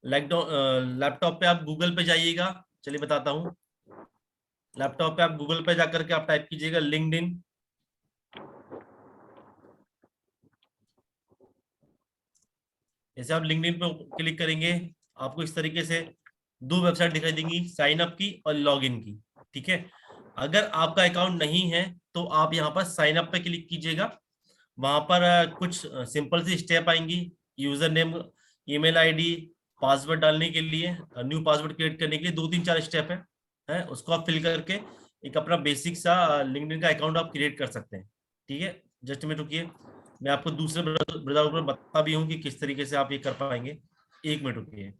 Laptop पे आप Google पे जाइएगा। चलिए बताता हूँ। लैपटॉप पे आप गूगल पे जाकर के आप टाइप कीजिएगा लिंक्डइन। जैसे आप लिंक्डइन पे क्लिक करेंगे, आपको इस तरीके से दो वेबसाइट दिखाई देंगी, साइन अप की और लॉगिन की। ठीक है, अगर आपका अकाउंट नहीं है तो आप यहाँ पर साइन अप पे क्लिक कीजिएगा। वहां पर कुछ सिंपल सी स्टेप आएंगी। User name, email ID, password डालने के लिए, न्यू पासवर्ड क्रिएट करने के लिए 2 3 4 स्टेप है, उसको आप फिल करके एक अपना बेसिक सा लिंक्डइन का अकाउंट आप क्रिएट कर सकते हैं। ठीक है, जस्ट में रुकिए, मैं आपको दूसरे ब्राउज़र पर बता भी हूँ कि किस तरीके से आप ये कर पाएंगे। 1 मिनट रुकिए।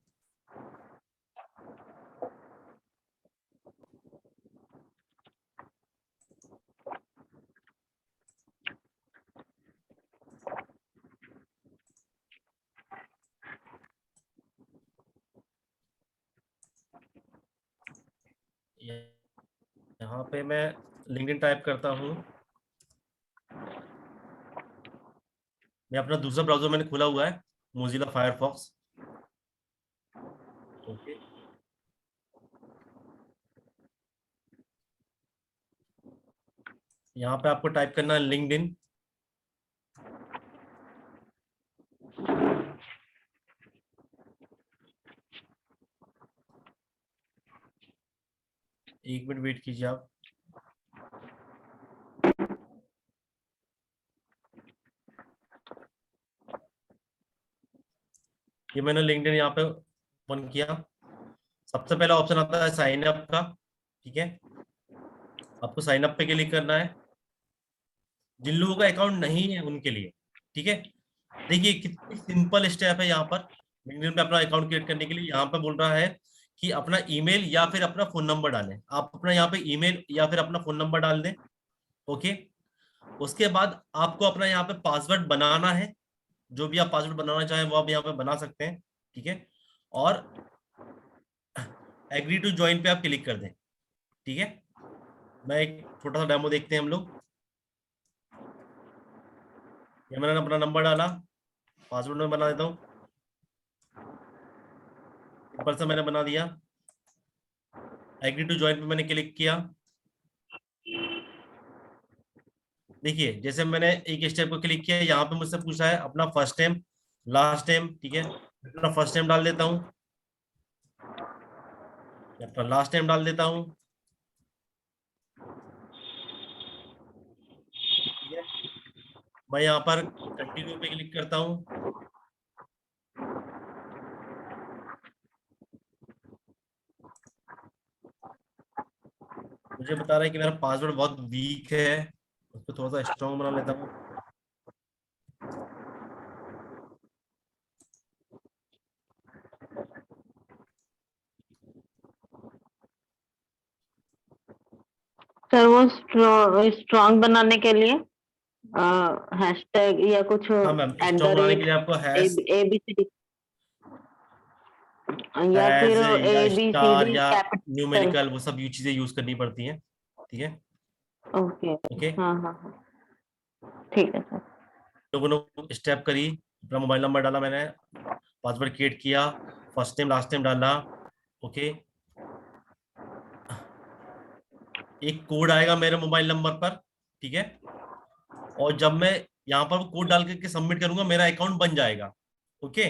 यहाँ पे मैं लिंक्डइन टाइप करता हूँ। मैं अपना दूसरा ब्राउजर मैंने खोला हुआ है, मोजिला फायरफॉक्स। ओके, यहाँ पे आपको टाइप करना है लिंक्डइन। एक मिनट वेट कीजिए आप। ये मैंने लिंक्डइन यहाँ पे ओपन किया। सबसे पहला ऑप्शन आता है साइन अप का। ठीक है, आपको साइन अप पे क्लिक करना है, जिन लोगों का अकाउंट नहीं है उनके लिए। ठीक है, देखिए कितनी सिंपल स्टेप है यहाँ पर लिंक्डइन पे अपना अकाउंट क्रिएट करने के लिए। यहाँ पे बोल रहा है कि अपना ईमेल या फिर अपना फोन नंबर डालें। आप अपना यहाँ पे ईमेल या फिर अपना फोन नंबर डाल दें। ओके, उसके बाद आपको अपना यहाँ पे पासवर्ड बनाना है। जो भी आप पासवर्ड बनाना चाहें वो आप यहाँ पे बना सकते हैं। ठीक है, और एग्री टू ज्वाइन पे आप क्लिक कर दें। ठीक है, मैं एक छोटा सा डेमो देखते हैं हम लोग। ये मैंने अपना नंबर डाला, पासवर्ड में बना देता हूँ, सिंपल सा मैंने बना दिया। एग्री टू ज्वाइन पे मैंने क्लिक किया। देखिए जैसे मैंने एक स्टेप को क्लिक किया, यहाँ पे मुझसे पूछा है अपना फर्स्ट नेम लास्ट नेम। ठीक है, अपना फर्स्ट नेम डाल देता हूँ, अपना लास्ट नेम डाल देता हूँ। ठीक है, मैं यहाँ पर कंटिन्यू पे क्लिक करता हूँ। मुझे बता रहा है कि मेरा पासवर्ड बहुत वीक है, उसको थोड़ा सा स्ट्रॉन्ग बना लेता हूँ। सर वो स्ट्रॉन्ग बनाने के लिए हैशटैग या कुछ हाँ मैम, एट द स्ट्रॉन्ग बनाने के रेट लिए आपको हैश, ABCD या फिर हैज या स्टार ABCD या कैपिटल। न्यूमेरिकल, वो सब चीजें यूज करनी पड़ती हैं। ठीक है, ओके, ओके। हाँ हाँ हाँ, ठीक है सर। लोगों ने स्टेप करी, अपना मोबाइल नंबर डाला मैंने, पासवर्ड क्रिएट किया, फर्स्ट नेम लास्ट नेम डाला। ओके, एक कोड आएगा मेरे मोबाइल नंबर पर। ठीक है, और जब मैं यहाँ पर कोड डाल करके सबमिट करूंगा मेरा अकाउंट बन जाएगा। ओके,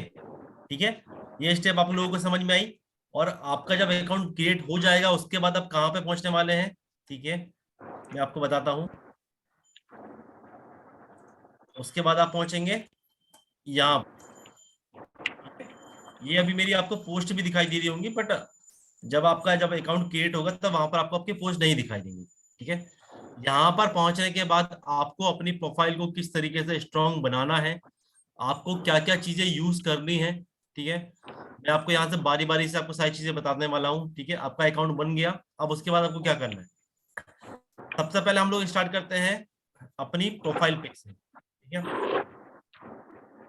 ठीक है, ये स्टेप आप लोगों को समझ में आई। और आपका जब अकाउंट क्रिएट हो जाएगा उसके बाद आप कहाँ पे पहुंचने वाले हैं, ठीक है, मैं आपको बताता हूँ। उसके बाद आप पहुंचेंगे यहाँ। ये अभी मेरी आपको पोस्ट भी दिखाई दे रही होंगी, बट जब अकाउंट क्रिएट होगा तब वहां पर आपको आपकी पोस्ट नहीं दिखाई देंगी। ठीक है, यहाँ पर पहुंचने के बाद आपको अपनी प्रोफाइल को किस तरीके से स्ट्रॉन्ग बनाना है, आपको क्या क्या चीजें यूज करनी है। ठीक है, मैं आपको यहाँ से बारी बारी से आपको सारी चीजें बताने वाला हूँ। ठीक है, आपका अकाउंट बन गया, अब उसके बाद आपको क्या करना है। सबसे पहले हम लोग स्टार्ट करते हैं अपनी प्रोफाइल पिक से। ठीक है,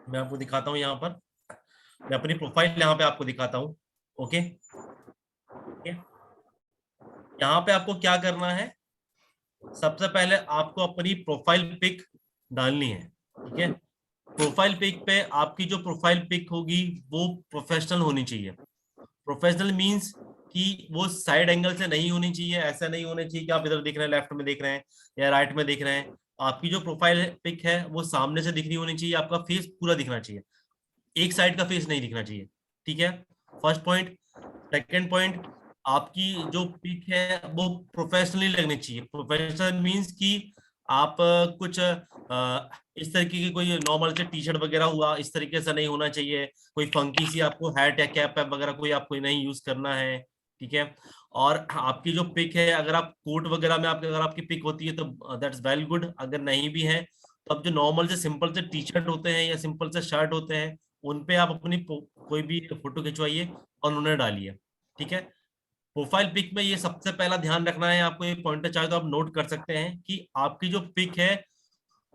मैं आपको दिखाता हूँ यहाँ पर, मैं अपनी प्रोफाइल यहाँ पे आपको दिखाता हूँ। ओके, ठीक है, यहाँ पे आपको क्या करना है, सबसे पहले आपको अपनी प्रोफाइल पिक डालनी है। ठीक है, प्रोफाइल पिक पे आपकी जो प्रोफाइल पिक होगी वो प्रोफेशनल होनी चाहिए। प्रोफेशनल मींस कि वो साइड एंगल से नहीं होनी चाहिए, ऐसा नहीं होना चाहिए कि आप इधर देख रहे हैं, लेफ्ट में देख रहे हैं या राइट में देख रहे हैं। आपकी जो प्रोफाइल पिक है वो सामने से दिखनी होनी चाहिए, आपका फेस पूरा दिखना चाहिए, एक साइड का फेस नहीं दिखना चाहिए। ठीक है, फर्स्ट पॉइंट। सेकेंड पॉइंट, आपकी जो पिक है वो प्रोफेशनली लगनी चाहिए। प्रोफेशनल मींस कि आप कुछ इस तरीके की कोई नॉर्मल से टी शर्ट वगैरह हुआ, इस तरीके से नहीं होना चाहिए। कोई फंकी सी आपको हैट या कैप वगैरह कोई आपको नहीं यूज करना है। ठीक है, और आपकी जो पिक है, अगर आप कोट वगैरह में अगर आपकी पिक होती है तो दैट्स वेल गुड, अगर नहीं भी है तो अब जो नॉर्मल से सिंपल से टी शर्ट होते हैं या सिंपल से शर्ट होते हैं उन पे आप अपनी कोई भी फोटो खिंचवाइए और उन्हें डालिए। ठीक है, प्रोफाइल पिक में ये सबसे पहला ध्यान रखना है आपको, एक पॉइंटर चाहे तो आप नोट कर सकते हैं कि आपकी जो पिक है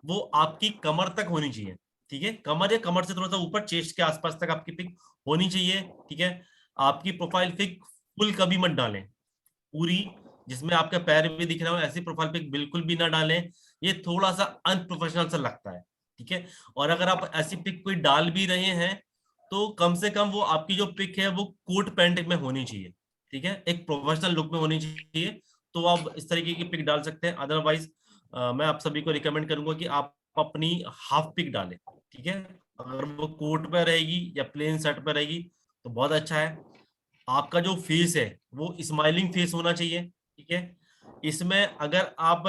वो आपकी कमर तक होनी चाहिए। ठीक है, कमर या कमर से थोड़ा सा ऊपर, चेस्ट के आसपास तक आपकी पिक होनी चाहिए। ठीक है, आपकी प्रोफाइल पिक फुल कभी मत डालें, पूरी जिसमें आपके पैर भी दिख रहे हो ऐसी प्रोफाइल पिक बिल्कुल भी ना डालें, ये थोड़ा सा अनप्रोफेशनल सा लगता है। ठीक है, और अगर आप ऐसी पिक कोई डाल भी रहे हैं तो कम से कम वो आपकी जो पिक है वो कोट पैंट में होनी चाहिए। ठीक है, एक प्रोफेशनल लुक में होनी चाहिए, तो आप इस तरीके की पिक डाल सकते हैं। अदरवाइज मैं आप सभी को रिकमेंड करूंगा कि आप अपनी हाफ पिक डालें। ठीक है, अगर वो कोट पे रहेगी या प्लेन शर्ट पे रहेगी तो बहुत अच्छा है। आपका जो फेस है वो स्माइलिंग फेस होना चाहिए। ठीक है, इसमें अगर आप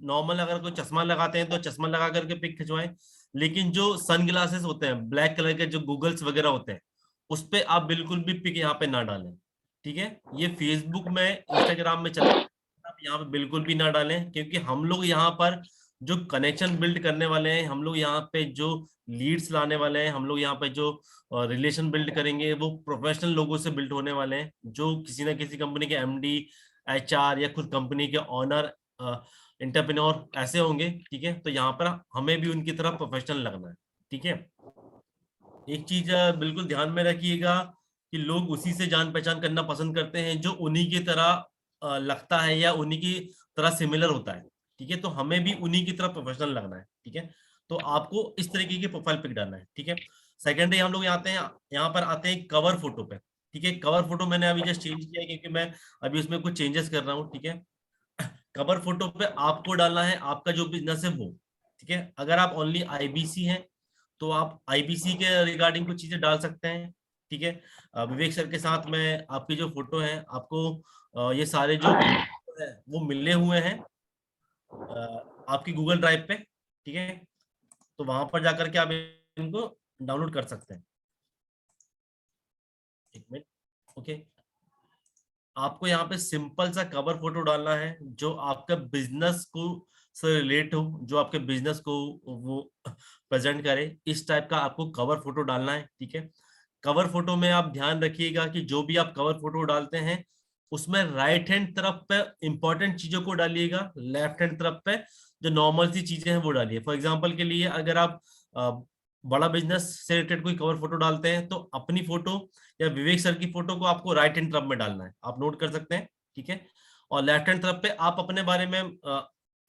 नॉर्मल अगर कोई चश्मा लगाते हैं तो चश्मा लगा करके पिक खिंचवाएं, लेकिन जो सन ग्लासेस होते हैं ब्लैक कलर के, जो गूगल्स वगैरह होते हैं, उस पे आप बिल्कुल भी पिक यहाँ पे ना डालें। ठीक है, ये फेसबुक में इंस्टाग्राम में चलता है, आप यहाँ पे बिल्कुल भी ना डालें, क्योंकि हम लोग यहाँ पर जो कनेक्शन बिल्ड करने वाले हैं, हम लोग यहाँ पे जो लीड्स लाने वाले हैं, हम लोग यहाँ पे जो रिलेशन बिल्ड करेंगे वो प्रोफेशनल लोगों से बिल्ड होने वाले हैं, जो किसी ना किसी कंपनी के एमडी, एचआर या खुद कंपनी के ऑनर, एंटरप्रेन्योर ऐसे होंगे। ठीक है, तो यहाँ पर हमें भी उनकी तरह प्रोफेशनल लगना है। ठीक है, एक चीज बिल्कुल ध्यान में रखिएगा कि लोग उसी से जान पहचान करना पसंद करते हैं जो उन्हीं की तरह लगता है या उन्हीं की तरह सिमिलर होता है। ठीक है, तो हमें भी उन्हीं की तरह प्रोफेशनल लगना है। ठीक है, तो आपको इस तरीके की प्रोफाइल पिक डालना है। ठीक है, सेकेंडरी हम लोग यहाँ पर आते हैं कवर फोटो पे। ठीक है, कवर फोटो मैंने अभी जस्ट चेंज किया है क्योंकि मैं अभी उसमें कुछ चेंजेस कर रहा हूँ। ठीक है, कवर फोटो पे आपको डालना है आपका जो बिजनेस है वो। ठीक है, अगर आप ओनली आईबीसी हैं तो आप आईबीसी के रिगार्डिंग कुछ चीजें डाल सकते हैं। ठीक है, विवेक सर के साथ में आपकी जो फोटो है आपको ये सारे जो है वो मिले हुए हैं आपकी गूगल ड्राइव पे। ठीक है, तो वहां पर जाकर के आप इनको डाउनलोड कर सकते हैं। एक मिनट, ओके। आपको यहाँ पे सिंपल सा कवर फोटो डालना है जो आपका बिजनेस को से रिलेट हो, जो आपके बिजनेस को वो प्रेजेंट करे, इस टाइप का आपको कवर फोटो डालना है। ठीक है, कवर फोटो में आप ध्यान रखिएगा कि जो भी आप कवर फोटो डालते हैं उसमें राइट हैंड तरफ पे इंपॉर्टेंट चीजों को डालिएगा, लेफ्ट हैंड तरफ पे जो नॉर्मल सी चीजें हैं वो डालिए। फॉर एग्जांपल के लिए अगर आप बड़ा बिजनेस से रिलेटेड कोई कवर फोटो डालते हैं तो अपनी फोटो या विवेक सर की फोटो को आपको राइट हैंड तरफ में डालना है, आप नोट कर सकते हैं। ठीक है, और लेफ्ट हैंड तरफ पे आप अपने बारे में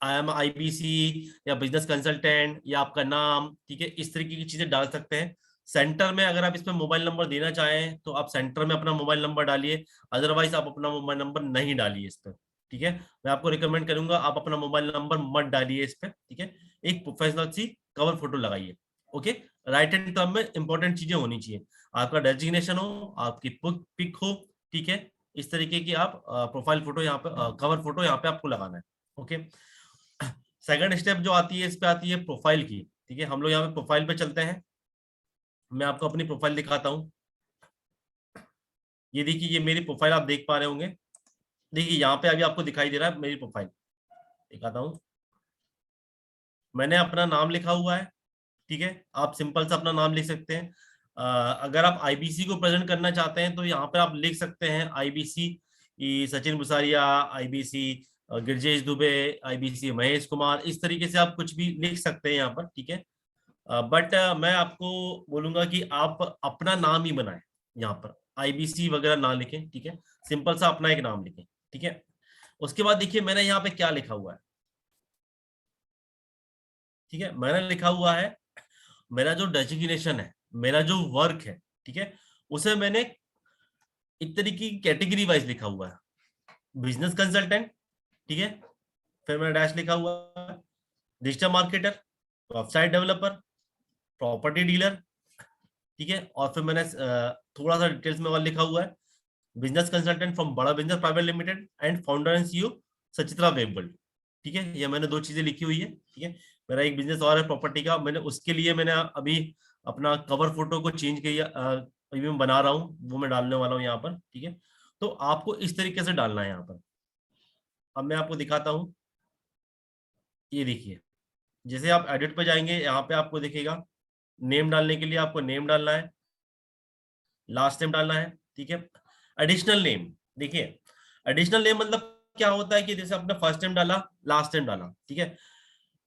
आई एम आईबीसी या बिजनेस कंसल्टेंट या आपका नाम, ठीक है, इस तरीके की चीजें डाल सकते हैं। सेंटर में अगर आप इसमें मोबाइल नंबर देना चाहें तो आप सेंटर में अपना मोबाइल नंबर डालिए, अदरवाइज आप अपना मोबाइल नंबर नहीं डालिए इस पर। ठीक है, मैं आपको रिकमेंड करूंगा आप अपना मोबाइल नंबर मत डालिए इस पर। ठीक है, एक प्रोफेशनल सी कवर फोटो लगाइए। ओके, राइट हैंड टर्म में इंपॉर्टेंट चीजें होनी चाहिए, आपका डेजिग्नेशन हो, आपकी पिक हो। ठीक है, इस तरीके की आप प्रोफाइल फोटो यहाँ पे कवर फोटो यहाँ पे आपको लगाना है। ओके, सेकंड स्टेप जो आती है इस पे आती है प्रोफाइल की। ठीक है, हम लोग यहाँ पे प्रोफाइल पे चलते हैं, मैं आपको अपनी प्रोफाइल दिखाता हूँ। ये देखिए, ये मेरी प्रोफाइल आप देख पा रहे होंगे। देखिए यहाँ पे अभी आपको दिखाई दे रहा है मेरी प्रोफाइल, दिखाता हूँ। मैंने अपना नाम लिखा हुआ है। ठीक है, आप सिंपल सा अपना नाम लिख सकते हैं। अगर आप आईबीसी को प्रेजेंट करना चाहते हैं तो यहाँ पे आप लिख सकते हैं IBC Sachin Busaria, IBC Girjesh Dubey, IBC Mahesh Kumar, इस तरीके से आप कुछ भी लिख सकते हैं यहाँ पर। ठीक है, बट मैं आपको बोलूंगा कि आप अपना नाम ही बनाएं, यहाँ पर आईबीसी वगैरह ना लिखें। ठीक है, सिंपल सा अपना एक नाम लिखें। ठीक है, उसके बाद देखिए मैंने यहाँ पे क्या लिखा हुआ है। ठीक है, मैंने लिखा हुआ है मेरा जो डेजिग्नेशन है, मेरा जो वर्क है, ठीक है, उसे मैंने एक तरीके की कैटेगरी वाइज लिखा हुआ है। बिजनेस कंसल्टेंट, ठीक है, फिर मैंने डैश लिखा हुआ है digital marketer, website developer, property dealer, ठीक है, और फिर मैंने थोड़ा सा डिटेल्स में और लिखा हुआ है business consultant from Bada Business Private Limited and founder and CEO Sachitra Webworld, ठीक है। ये मैंने 2 चीजें लिखी हुई है, ठीक है। मेरा एक बिजनेस और है प्रॉपर्टी का, मैंने उसके लिए मैंने अभी अपना कवर फोटो को चेंज किया, अभी मैं बना रहा हूँ, वो मैं डालने वाला हूँ यहाँ पर, ठीक है। तो आपको इस तरीके से डालना है यहाँ पर। अब मैं आपको दिखाता हूँ, ये देखिए, जैसे आप एडिट पे जाएंगे, यहाँ पे आपको दिखेगा नेम डालने के लिए आपको नेम डालना है, लास्ट नेम डालना है, ठीक है। एडिशनल नेम, देखिए एडिशनल नेम मतलब क्या होता है कि जैसे आपने फर्स्ट नेम डाला, लास्ट नेम डाला, ठीक है।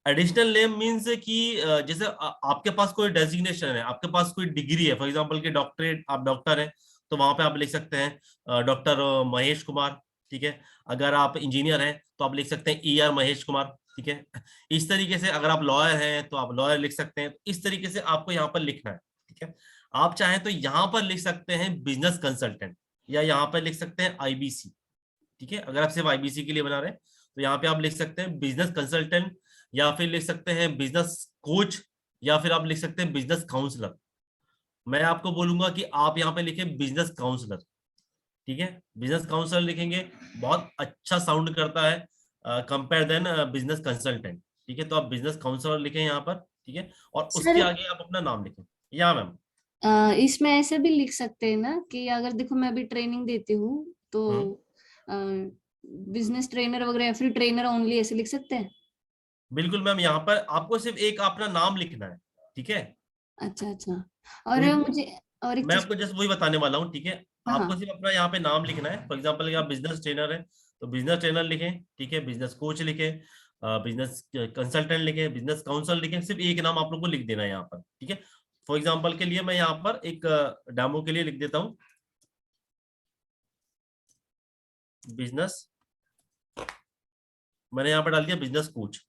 एडिशनल नेम मीन्स कि जैसे आपके पास कोई डेजिग्नेशन है, आपके पास कोई डिग्री है, फॉर एग्जांपल कि डॉक्टरेट, आप डॉक्टर हैं, तो वहां पे आप लिख सकते हैं डॉक्टर महेश कुमार, ठीक है। अगर आप इंजीनियर हैं तो आप लिख सकते हैं ER महेश कुमार, ठीक है। इस तरीके से अगर आप लॉयर हैं तो आप लॉयर लिख सकते हैं, इस तरीके से आपको यहाँ पर लिखना है, ठीक है। आप चाहें तो यहाँ पर लिख सकते हैं बिजनेस कंसल्टेंट, या यहाँ पर लिख सकते हैं IBC, ठीक है। अगर आप सिर्फ IBC के लिए बना रहे हैं तो यहाँ पे आप लिख सकते हैं बिजनेस कंसल्टेंट, या फिर लिख सकते हैं बिजनेस कोच, या फिर आप लिख सकते हैं बिजनेस काउंसलर। मैं आपको बोलूंगा कि आप यहाँ पे लिखें बिजनेस काउंसलर, ठीक है। बिजनेस काउंसलर लिखेंगे, बहुत अच्छा साउंड करता है कंपेयर देन बिजनेस कंसल्टेंट, ठीक है। तो आप बिजनेस काउंसलर लिखें यहाँ पर, ठीक है, और उसके सर आगे आप अपना नाम लिखें। या मैम। इसमें ऐसे भी लिख सकते हैं ना कि अगर देखो मैं अभी ट्रेनिंग देती हूँ तो बिजनेस ट्रेनर वगैरह या फिर ट्रेनर ओनली ऐसे लिख सकते हैं? बिल्कुल मैम, यहाँ पर आपको सिर्फ एक अपना नाम लिखना है, ठीक है। अच्छा अच्छा। और उनको मुझे और एक मैं चीज। आपको जस्ट वही बताने वाला हूँ, ठीक है। हाँ आपको हाँ। सिर्फ अपना यहाँ पे नाम लिखना है, फॉर एग्जाम्पल आप बिजनेस ट्रेनर है तो बिजनेस ट्रेनर लिखें, ठीक है। बिजनेस कोच लिखें, बिजनेस कंसल्टेंट लिखें, बिजनेस काउंसलर लिखें, सिर्फ एक नाम आप लोग को लिख देना है यहाँ पर, ठीक है। फॉर एग्जाम्पल के लिए मैं यहाँ पर एक डेमो के लिए लिख देता हूँ बिजनेस, मैंने यहाँ पर डाल दिया बिजनेस कोच,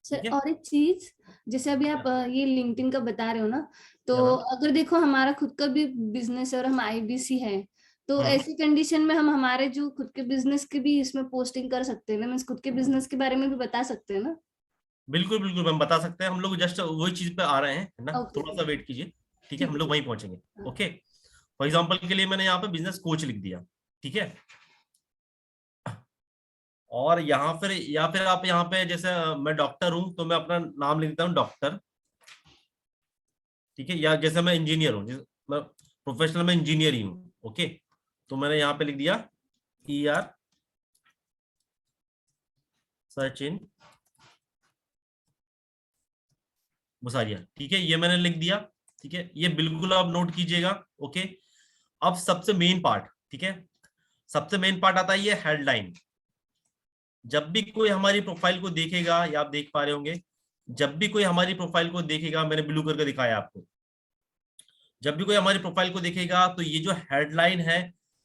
सर ठीक है। और एक चीज, जैसे अभी आप ये लिंक्डइन का बता रहे हो ना, तो या मैम। अगर देखो हमारा खुद का भी बिजनेस है और हम IBC है, तो हम्म, ऐसी कंडीशन में हम हमारे जो खुद के बिजनेस के भी इसमें पोस्टिंग कर सकते हैं ना, मीन्स खुद के बिजनेस के बारे में भी बता सकते हैं ना? बिल्कुल बिल्कुल मैम, बता सकते हैं, हम लोग जस्ट वही चीज पे आ रहे हैं, है ना। ओके थोड़ा सा वेट कीजिए, ठीक है, ठीक हम है लोग ठीक वहीं पहुंचेंगे। है। हाँ। ओके, फॉर एग्जाम्पल के लिए मैंने यहाँ पे बिजनेस कोच लिख दिया, ठीक है। और यहाँ फिर या फिर आप यहाँ पे जैसे मैं डॉक्टर हूं तो मैं अपना नाम लिख देता हूँ डॉक्टर, ठीक है। या जैसे मैं इंजीनियर हूँ, जैसे मैं प्रोफेशनल में इंजीनियर ही हूँ, ओके, तो मैंने यहाँ पे लिख दिया ER सचिन मुसारिया, ठीक है, ये मैंने लिख दिया, ठीक है। ये बिल्कुल आप नोट कीजिएगा, ओके। अब सबसे मेन पार्ट, ठीक है, सबसे मेन पार्ट आता है ये हेडलाइन। जब भी कोई हमारी प्रोफाइल को देखेगा, या आप देख पा रहे होंगे, जब भी कोई हमारी प्रोफाइल को देखेगा, मैंने ब्लू करके दिखाया आपको, जब भी कोई हमारी प्रोफाइल को देखेगा तो ये जो हेडलाइन है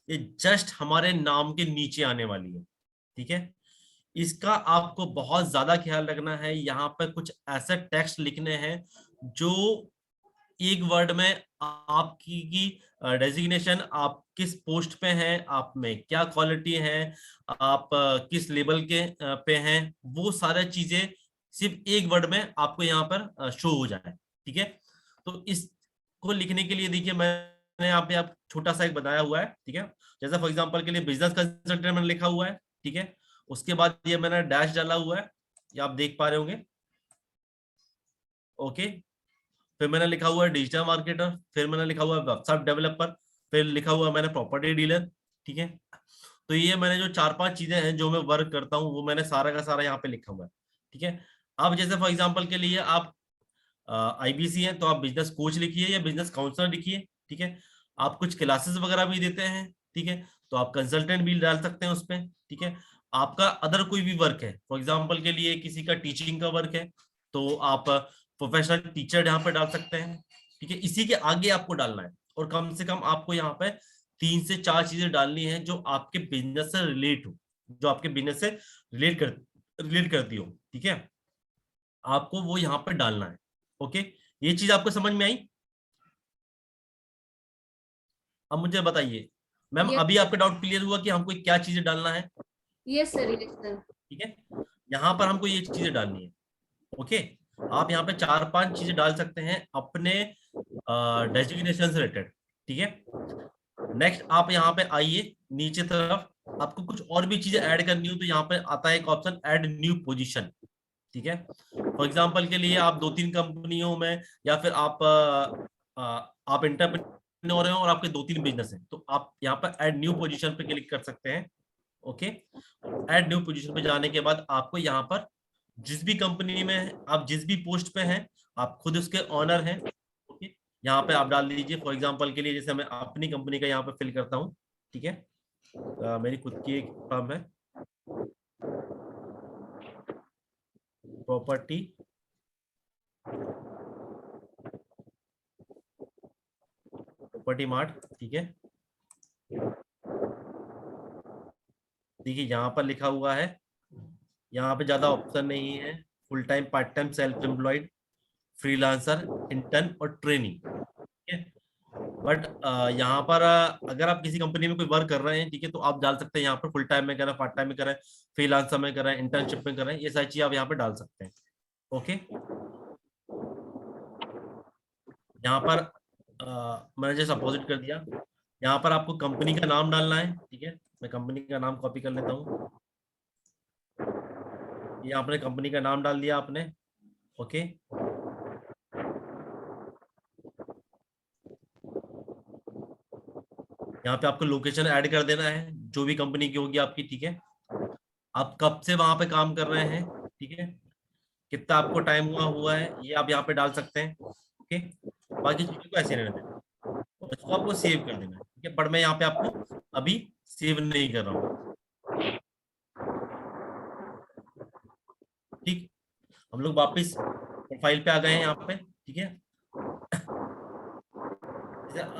ये जस्ट हमारे नाम के नीचे आने वाली है, ठीक है। इसका आपको बहुत ज्यादा ख्याल रखना है, यहाँ पर कुछ ऐसे टेक्स्ट लिखने हैं जो एक वर्ड में आपकी की डेजिग्नेशन, आप किस पोस्ट पे हैं, आप में क्या क्वालिटी है, आप किस लेवल के पे हैं, वो सारे चीजें सिर्फ एक वर्ड में आपको यहाँ पर शो हो जाए, ठीक है। तो इसको लिखने के लिए देखिए मैंने यहाँ पे आप छोटा सा एक बताया हुआ है, ठीक है। जैसे फॉर एग्जांपल के लिए बिजनेस कंसल्टेंट मैंने लिखा हुआ है, ठीक है। उसके बाद ये मैंने डैश डाला हुआ है, ये आप देख पा रहे होंगे, ओके। फिर मैंने लिखा हुआ है डिजिटल मार्केटर, फिर मैंने लिखा हुआ है वेबसाइट डेवलपर, फिर लिखा हुआ है मैंने प्रॉपर्टी डीलर, ठीक है। तो ये मैंने जो 4-5 चीजें हैं जो मैं वर्क करता हूँ वो मैंने सारा का सारा यहाँ पे लिखा हुआ है, ठीक है। अब जैसे फॉर एग्जांपल के लिए आप IBC है तो आप बिजनेस कोच लिखिए या बिजनेस काउंसलर लिखिए, ठीक है। आप कुछ क्लासेस वगैरह भी देते हैं, ठीक है, तो आप कंसल्टेंट भी डाल सकते हैं उसमें, ठीक है। आपका अदर कोई भी वर्क है, फॉर एग्जाम्पल के लिए किसी का टीचिंग का वर्क है तो आप प्रोफेशनल टीचर यहाँ पे डाल सकते हैं, ठीक है। इसी के आगे आपको डालना है, और कम से कम आपको यहाँ पे 3 से 4 चीजें डालनी है जो आपके बिजनेस से रिलेट हो, जो आपके बिजनेस से रिलेट करती हो, ठीक है। आपको वो यहाँ पे डालना है, ओके। ये चीज आपको समझ में आई? अब मुझे बताइए मैम, Yes, अभी आपका डाउट क्लियर हुआ कि हमको क्या चीजें डालना है? yes sir, yes sir. ठीक है, यहाँ पर हमको ये चीजें डालनी है। ओके, आप यहाँ पे 4-5 चीजें डाल सकते हैं अपने डेजिग्नेशन से रिलेटेड। ठीक है, नेक्स्ट आप यहाँ पे आइए नीचे तरफ, आपको कुछ और भी चीजें ऐड करनी हो तो यहाँ पे आता है एक ऑप्शन ऐड न्यू पोजीशन। ठीक है, फॉर एग्जांपल के लिए आप 2-3 कंपनियों में, या फिर आप एंटरप्रेन्योर हैं और आपके 2-3 बिजनेस हैं, तो आप यहाँ पर ऐड न्यू पोजीशन पे क्लिक कर सकते हैं। ओके, ऐड न्यू पोजीशन पे जाने के बाद आपको यहाँ पर जिस भी कंपनी में आप जिस भी पोस्ट पे हैं, आप खुद उसके ऑनर हैं। ओके, यहाँ पे आप डाल दीजिए फॉर एग्जांपल के लिए, जैसे मैं अपनी कंपनी का यहाँ पे फिल करता हूँ। ठीक है, मेरी खुद की एक फर्म है, प्रॉपर्टी मार्ट। ठीक है, देखिए यहाँ पर लिखा हुआ है, यहाँ पे ज्यादा ऑप्शन नहीं है, full time, part time, self employed, freelancer, intern और ट्रेनिंग। ठीक है, बट यहाँ पर अगर आप किसी कंपनी में कोई वर्क कर रहे हैं, ठीक है, तो आप डाल सकते हैं यहाँ पर फुल टाइम में कर रहे हैं, पार्ट टाइम में कर रहे हैं, फ्रीलांसर में कर रहे हैं, इंटर्नशिप में कर रहे हैं, ये सारी चीजें आप यहाँ पे डाल सकते हैं। ओके, यहाँ पर मैंने जैसे अपोजिट कर दिया, यहाँ पर आपको कंपनी का नाम डालना है। ठीक है, मैं कंपनी का नाम कॉपी कर लेता हूँ, ये आपने कंपनी का नाम डाल दिया आपने। ओके, यहाँ पे आपको लोकेशन ऐड कर देना है जो भी कंपनी की होगी आपकी। ठीक है, आप कब से वहां पे काम कर रहे हैं, ठीक है, कितना आपको टाइम हुआ है, ये आप यहाँ पे डाल सकते हैं। ओके, बाकी चीजों को ऐसे रहने देना और इसको आपको सेव कर देना है। ठीक है, पर मैं यहाँ पे आपको अभी सेव नहीं कर रहा हूँ। ठीक, हम लोग वापस प्रोफाइल पे आ गए हैं यहाँ पे। ठीक है,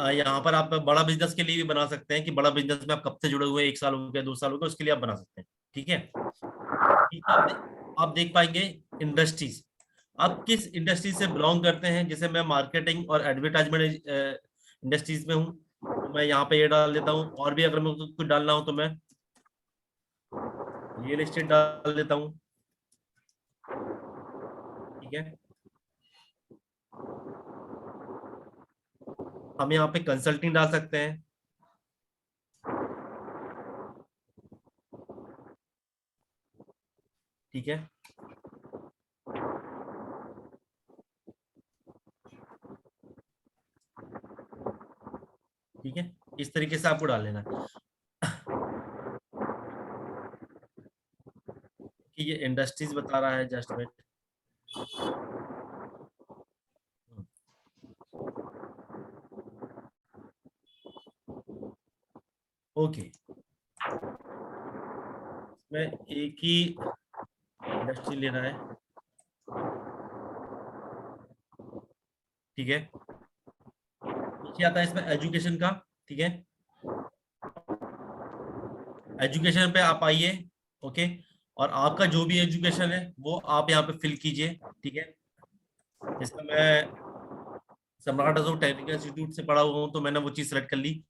यहाँ पर आप बड़ा बिजनेस के लिए भी बना सकते हैं कि बड़ा बिजनेस में आप कब से जुड़े हुए हैं, 1 साल हो गया, 2 साल हो गया, उसके लिए आप बना सकते हैं। ठीक है, ठीक है, आप देख पाएंगे इंडस्ट्रीज, आप किस इंडस्ट्री से बिलोंग करते हैं। जैसे मैं मार्केटिंग और एडवर्टाइजमेंट इंडस्ट्रीज में हूँ, तो मैं यहाँ पे ये डाल देता हूँ। और भी अगर मुझे कुछ डालना हो तो मैं रियल एस्टेट डाल देता हूँ। ठीक है, हम यहाँ पे कंसल्टिंग डाल सकते हैं। ठीक है, ठीक है, इस तरीके से आपको डाल लेना है कि ये इंडस्ट्रीज बता रहा है, जस्ट वेट। ओके, मैं एक ही इंडस्ट्री लेना है। ठीक है, नीचे आता है इसमें एजुकेशन का। ठीक है, एजुकेशन पे आप आइए। ओके, और आपका जो भी एजुकेशन है वो आप यहाँ पे फिल कीजिए। ठीक है, जैसे मैं सम्राट अशोक टेक्निकल इंस्टीट्यूट से पढ़ा हुआ हूँ तो मैंने वो चीज सेलेक्ट कर ली।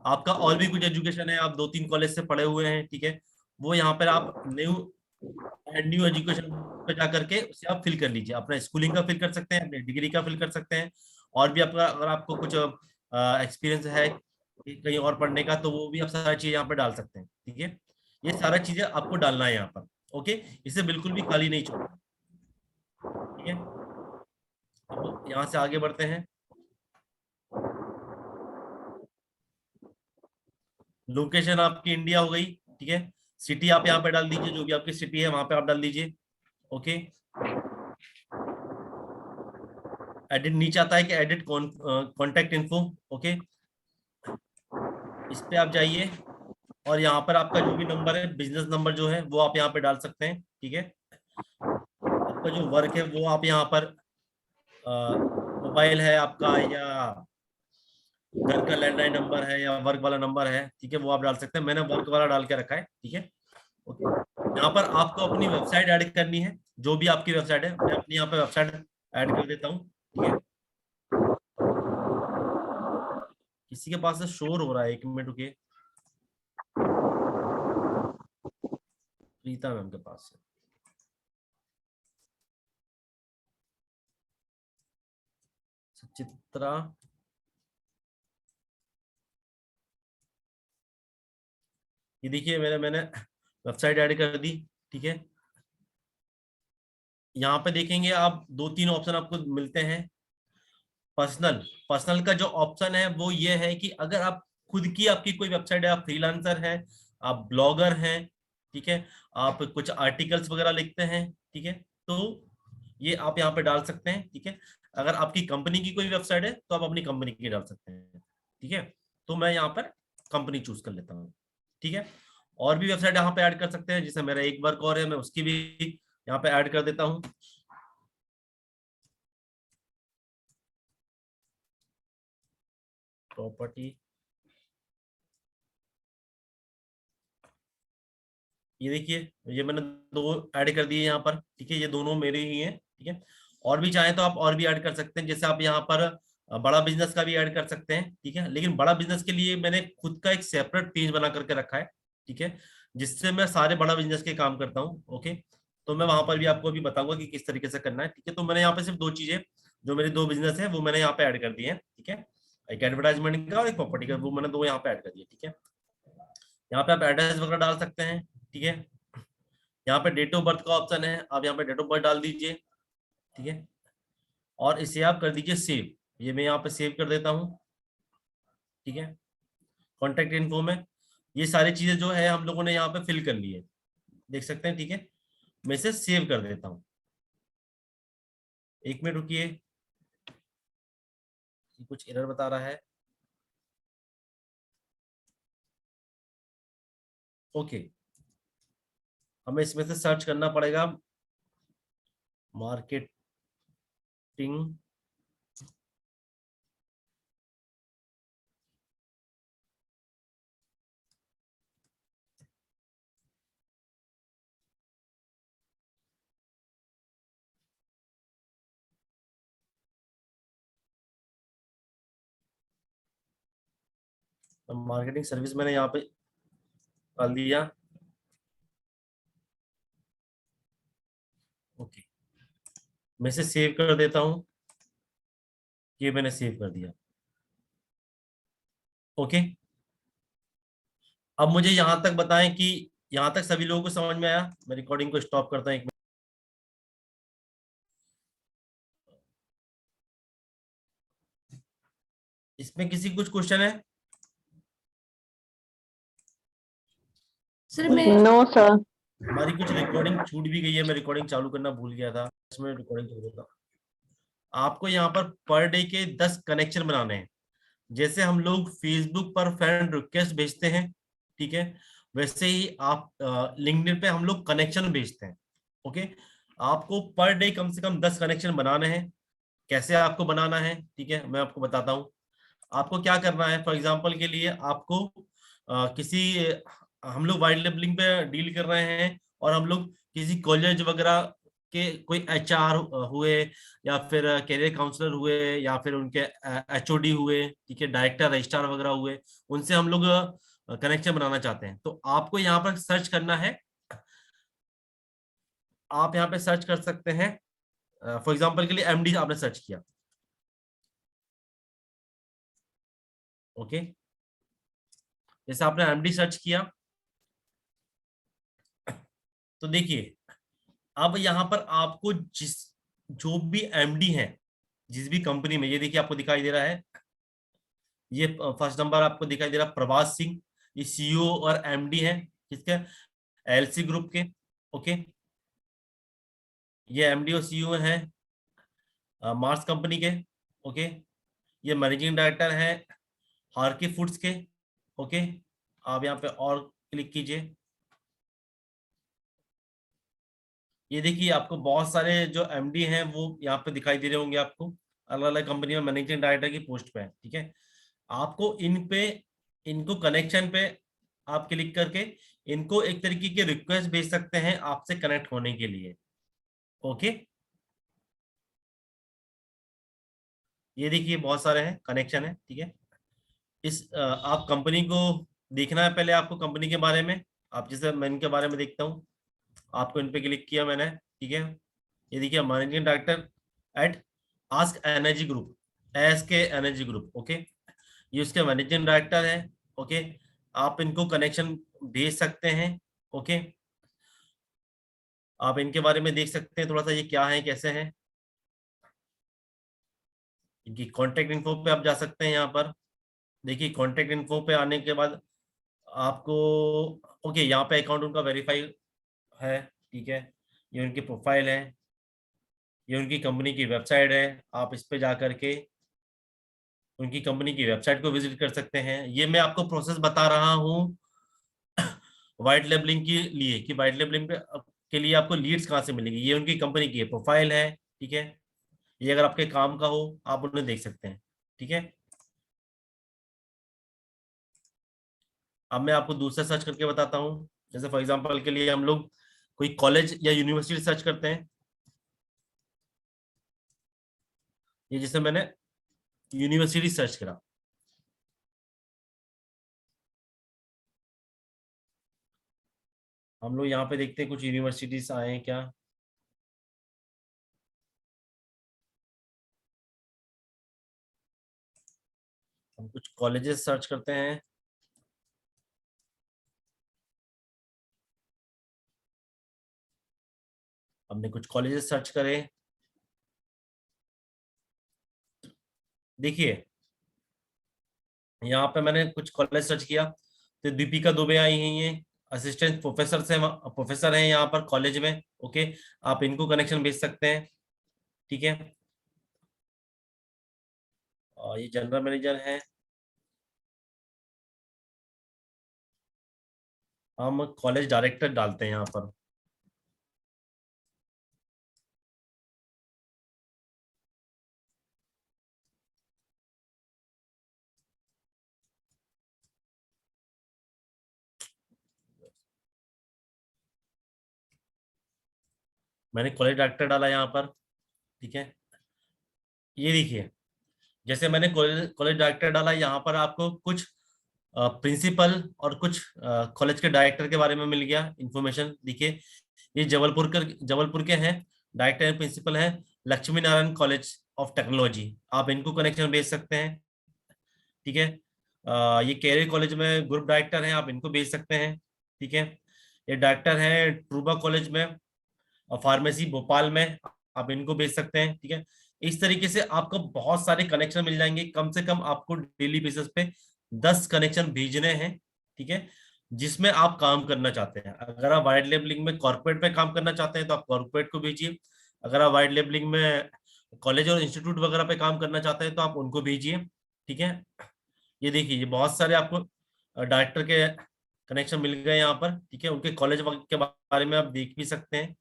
आपका और भी कुछ एजुकेशन है, आप 2-3 कॉलेज से पढ़े हुए हैं, ठीक है, वो यहाँ पर आप न्यू एजुकेशन पे जा करके उसे आप फिल कर लीजिए। अपना स्कूलिंग का फिल कर सकते हैं, अपने डिग्री का फिल कर सकते हैं, और भी आपका अगर आपको कुछ एक्सपीरियंस है कहीं और पढ़ने का तो वो भी आप सारी चीजें यहाँ पे डाल सकते हैं। ठीक है, ये सारा चीजें आपको डालना है यहाँ पर। ओके, इसे बिल्कुल भी खाली नहीं छोड़ना। ठीक है, अब यहाँ से आगे बढ़ते हैं। लोकेशन आपकी इंडिया हो गई। ठीक है, सिटी आप यहाँ पे डाल दीजिए, जो भी आपकी सिटी है वहां पे आप डाल दीजिए। ओके, एडिट नीचे आता है कि एडिट कॉन्टेक्ट इन्फो। ओके, इस पे आप जाइए और यहाँ पर आपका जो भी नंबर है, बिजनेस नंबर जो है वो आप यहाँ पे डाल सकते हैं। ठीक है, आपका जो वर्क है वो आप यहाँ पर मोबाइल है आपका या घर का लैंडलाइन नंबर है या वर्क वाला नंबर है, ठीक है, वो आप डाल सकते हैं। मैंने वर्क वाला डाल के रखा है। ठीक है, ओके, यहाँ पर आपको अपनी वेबसाइट ऐड करनी है, जो भी आपकी वेबसाइट है। मैं अपनी यहाँ पे वेबसाइट ऐड कर देता हूँ। ठीक है, किसी के पास से शोर हो रहा है, 1 मिनट रुकिए। प्रीता मैम के पास से। चित्रा, ये देखिए मैंने वेबसाइट ऐड कर दी, ठीक है। यहाँ पे देखेंगे आप 2-3 ऑप्शन आपको मिलते हैं। पर्सनल, पर्सनल का जो ऑप्शन है वो ये है कि अगर आप खुद की आपकी कोई वेबसाइट है, आप फ्रीलांसर हैं, आप ब्लॉगर हैं, ठीक है, आप कुछ आर्टिकल्स वगैरह लिखते हैं, ठीक है, तो ये आप यहाँ पे डाल सकते हैं, ठीक है। अगर आपकी कंपनी की कोई वेबसाइट है तो आप अपनी कंपनी की डाल सकते हैं, ठीक है। तो मैं यहाँ पर कंपनी चूज कर लेता हूँ, ठीक है। और भी वेबसाइट यहाँ पे ऐड कर सकते हैं, जैसे मेरा एक वर्क और है, मैं उसकी भी यहाँ पे ऐड कर देता हूँ। प्रॉपर्टी, ये देखिए ये मैंने 2 ऐड कर दिए यहाँ पर, ठीक है, ये दोनों मेरे ही हैं, ठीक है। और भी चाहे तो आप और भी ऐड कर सकते हैं, जैसे आप यहाँ पर बड़ा बिजनेस का भी ऐड कर सकते हैं, ठीक है। लेकिन बड़ा बिजनेस के लिए मैंने खुद का एक सेपरेट पेज बना करके रखा है, ठीक है, जिससे मैं सारे बड़ा बिजनेस के काम करता हूँ। ओके, तो मैं वहां पर भी आपको अभी बताऊंगा कि किस तरीके से करना है, ठीक है। तो मैंने यहाँ पे सिर्फ 2 चीजें, जो मेरे 2 बिजनेस है वो मैंने यहाँ पे ऐड कर दिए हैं, ठीक है। एक एडवर्टाइजमेंट का और एक प्रॉपर्टी का, वो मैंने 2 यहाँ पे ऐड कर दिए, ठीक है। यहाँ पे आप एड्रेस वगैरह डाल सकते हैं, ठीक है। यहाँ पे डेट ऑफ बर्थ का ऑप्शन है, आप यहाँ पे डेट ऑफ बर्थ डाल दीजिए, ठीक है। और इसे आप कर दीजिए सेव, ये मैं यहाँ पे सेव कर देता हूँ, ठीक है। कॉन्टेक्ट इन्फो में ये सारी चीजें जो है हम लोगों ने यहाँ पे फिल कर ली है, देख सकते हैं, ठीक है। मैं इसे सेव कर देता हूँ। 1 मिनट रुकिए, कुछ एरर बता रहा है। ओके, हमें इसमें से सर्च करना पड़ेगा मार्केटिंग, मार्केटिंग सर्विस मैंने यहाँ पे डाल दिया। ओके, मैं इसे सेव कर देता हूँ, ये मैंने सेव कर दिया। ओके, अब मुझे यहां तक बताएं कि यहां तक सभी लोगों को समझ में आया। मैं रिकॉर्डिंग को स्टॉप करता हूं 1 मिनट। इसमें किसी कुछ क्वेश्चन है? सर हमारी मैं नो सर। हमारी कुछ रिकॉर्डिंग छूट भी गई है, मैं रिकॉर्डिंग चालू करना भूल गया था, इसमें रिकॉर्डिंग कर देता। आपको यहाँ पर डे के 10 कनेक्शन बनाने हैं। जैसे हम लोग फेसबुक पर फ्रेंड रिक्वेस्ट भेजते हैं, ठीक है, वैसे ही आप लिंक्डइन पे हम लोग कनेक्शन भेजते हैं। ओके, आपको पर डे कम से कम 10 कनेक्शन बनाने हैं। कैसे आपको बनाना है, ठीक है, मैं आपको बताता हूँ। आपको क्या करना है, फॉर एग्जांपल के लिए आपको किसी, हम लोग वाइड लेबलिंग पे डील कर रहे हैं, और हम लोग किसी कॉलेज वगैरह के कोई एचआर हुए, या फिर कैरियर काउंसलर हुए, या फिर उनके एचओडी हुए, ठीक है, डायरेक्टर रजिस्ट्रार वगैरह हुए, उनसे हम लोग कनेक्शन बनाना चाहते हैं। तो आपको यहाँ पर सर्च करना है, आप यहाँ पे सर्च कर सकते हैं। फॉर एग्जाम्पल के लिए एमडी आपने सर्च किया, ओके, जैसे आपने एमडी सर्च किया, तो देखिए अब यहाँ पर आपको जो भी एमडी है जिस भी कंपनी में, ये देखिए आपको दिखाई दे रहा है, ये फर्स्ट नंबर आपको दिखाई दे रहा है प्रभास सिंह, ये सीईओ और एमडी है किसके, एलसी ग्रुप के। ओके, ये एमडी और सीईओ है मार्स कंपनी के। ओके, ये मैनेजिंग डायरेक्टर है हार्की फूड्स के। ओके, आप यहाँ पे और क्लिक कीजिए, ये देखिए आपको बहुत सारे जो एमडी हैं वो यहाँ पे दिखाई दे रहे होंगे आपको, अलग अलग कंपनी में मैनेजिंग डायरेक्टर की पोस्ट पे है, ठीक है। आपको इनको कनेक्शन पे आप क्लिक करके इनको एक तरीके की रिक्वेस्ट भेज सकते हैं आपसे कनेक्ट होने के लिए। ओके, ये देखिए बहुत सारे हैं कनेक्शन है, ठीक है। आप कंपनी को देखना है पहले आपको कंपनी के बारे में। आप जैसे मैं इनके बारे में देखता हूँ, आपको इन पे क्लिक किया मैंने, ठीक है। ये देखिए managing director at ask energy group, SK energy group, okay. ये उसके मैनेजिंग डायरेक्टर है, ओके। आप इनको कनेक्शन भेज सकते हैं, ओके। आप इनके बारे में देख सकते हैं थोड़ा सा, ये क्या है कैसे हैं। इनकी कॉन्टेक्ट इन्फो पे आप जा सकते हैं। यहाँ पर देखिए कॉन्टेक्ट इन्फो पे आने के बाद आपको, ओके, यहाँ पे अकाउंट उनका वेरीफाई है, ठीक है। ये उनकी प्रोफाइल है, ये उनकी कंपनी की वेबसाइट है। आप इस पे जा करके उनकी कंपनी की वेबसाइट को विजिट कर सकते हैं। ये मैं आपको प्रोसेस बता रहा हूँ व्हाइट लेबलिंग के लिए, कि व्हाइट लेबलिंग के लिए आपको लीड्स कहाँ से मिलेंगी। ये उनकी कंपनी की प्रोफाइल है, ठीक है। ये अगर आपके काम का हो आप उन्हें देख सकते हैं, ठीक है। अब मैं आपको दूसरा सर्च करके बताता हूँ। जैसे फॉर एग्जांपल के लिए हम लोग कोई कॉलेज या यूनिवर्सिटी सर्च करते हैं। ये जैसे मैंने यूनिवर्सिटी सर्च करा, हम लोग यहाँ पे देखते हैं कुछ यूनिवर्सिटीज आए हैं क्या। हम कुछ कॉलेजेस सर्च करते हैं। हमने कुछ कॉलेजेस सर्च करे, देखिए यहाँ पे मैंने कुछ कॉलेज सर्च किया तो दीपिका दुबे आई हैं, ये असिस्टेंट प्रोफेसर से प्रोफेसर हैं यहाँ पर कॉलेज में, ओके। आप इनको कनेक्शन भेज सकते हैं, ठीक है। और ये जनरल मैनेजर है। हम कॉलेज डायरेक्टर डालते हैं यहाँ पर। मैंने कॉलेज डायरेक्टर डाला यहाँ पर, ठीक है। ये देखिए जैसे मैंने कॉलेज कॉलेज डायरेक्टर डाला, यहाँ पर आपको कुछ प्रिंसिपल और कुछ कॉलेज के डायरेक्टर के बारे में मिल गया इन्फॉर्मेशन। देखिए ये जबलपुर के हैं, डायरेक्टर एंड प्रिंसिपल हैं Lakshmi Narayan college of technology. आप इनको कनेक्शन भेज सकते हैं, ठीक है। ये कैरियर कॉलेज में ग्रुप डायरेक्टर हैं, आप इनको भेज सकते हैं, ठीक है। ये डायरेक्टर हैं ट्रूबा कॉलेज में फार्मेसी भोपाल में, आप इनको भेज सकते हैं, ठीक है। इस तरीके से आपको बहुत सारे कनेक्शन मिल जाएंगे। कम से कम आपको डेली बेसिस पे 10 कनेक्शन भेजने हैं, ठीक है। जिसमें आप काम करना चाहते हैं, अगर आप वाइड लेबलिंग में कॉर्पोरेट पे काम करना चाहते हैं तो आप कॉर्पोरेट को भेजिए। अगर आप वाइड लेबलिंग में कॉलेज और इंस्टीट्यूट वगैरह पे काम करना चाहते हैं तो आप उनको भेजिए, ठीक है। ये देखिए ये बहुत सारे आपको डायरेक्टर के कनेक्शन मिल गए यहाँ पर, ठीक है। उनके कॉलेज के बारे में आप देख भी सकते हैं,